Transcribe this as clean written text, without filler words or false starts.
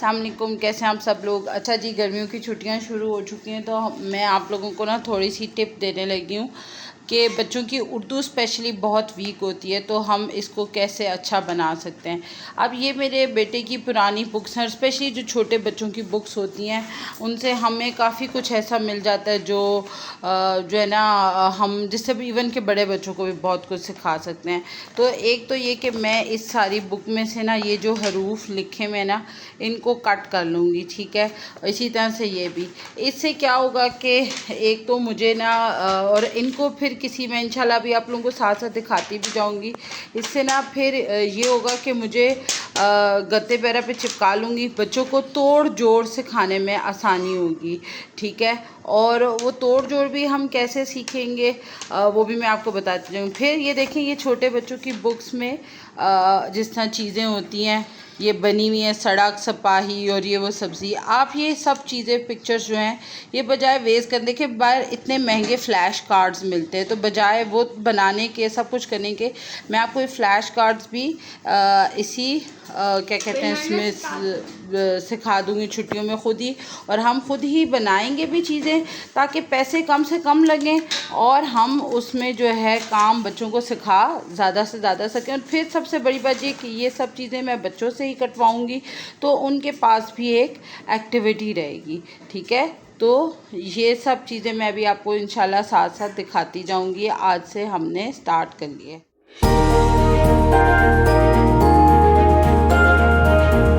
अस्सलाम वालेकुम, कैसे हैं आप सब लोग। अच्छा जी, गर्मियों की छुट्टियां शुरू हो चुकी हैं तो मैं आप लोगों को ना थोड़ी सी टिप देने लगी हूँ कि बच्चों की उर्दू स्पेशली बहुत वीक होती है, तो हम इसको कैसे अच्छा बना सकते हैं। अब ये मेरे बेटे की पुरानी बुक्स हैं, स्पेशली जो छोटे बच्चों की बुक्स होती हैं उनसे हमें काफ़ी कुछ ऐसा मिल जाता है जो है ना, हम जिससे भी इवन के बड़े बच्चों को भी बहुत कुछ सिखा सकते हैं। तो एक तो ये कि मैं इस सारी बुक में से ना ये जो हरूफ लिखे में ना इनको कट कर लूँगी, ठीक है। इसी तरह से ये भी, इससे क्या होगा कि एक तो मुझे ना और इनको फिर किसी में इंशाल्लाह भी आप लोगों को साथ साथ दिखाती भी जाऊंगी। इससे ना फिर ये होगा कि मुझे गत्ते पैरा पे चिपका लूँगी, बच्चों को तोड़ जोड़ सिखाने में आसानी होगी, ठीक है। और वो तोड़ जोड़ भी हम कैसे सीखेंगे वो भी मैं आपको बताती जाऊँगी। फिर ये देखें, ये छोटे बच्चों की बुक्स में जिस तरह चीज़ें होती हैं ये बनी हुई है, सड़क सिपाही और ये वो सब्ज़ी, आप ये सब चीज़ें पिक्चर्स जो हैं ये बजाय वेस्ट करने के, बाहर इतने महंगे फ़्लैश कार्ड्स मिलते हैं, तो बजाय वो बनाने के सब कुछ करने के मैं आपको ये फ़्लैश कार्ड्स भी इसी क्या कहते हैं इसमें सिखा दूँगी छुट्टियों में खुद ही। और हम खुद ही बनाएंगे भी चीज़ें ताकि पैसे कम से कम लगें और हम उसमें जो है काम बच्चों को सिखा ज़्यादा से ज़्यादा सकें। और फिर सबसे बड़ी बात ये कि ये सब चीज़ें मैं बच्चों से ही कटवाऊँगी तो उनके पास भी एक एक्टिविटी रहेगी, ठीक है। तो ये सब चीज़ें मैं भी आपको इंशाल्लाह साथ साथ दिखाती जाऊँगी। आज से हमने स्टार्ट कर लिया है।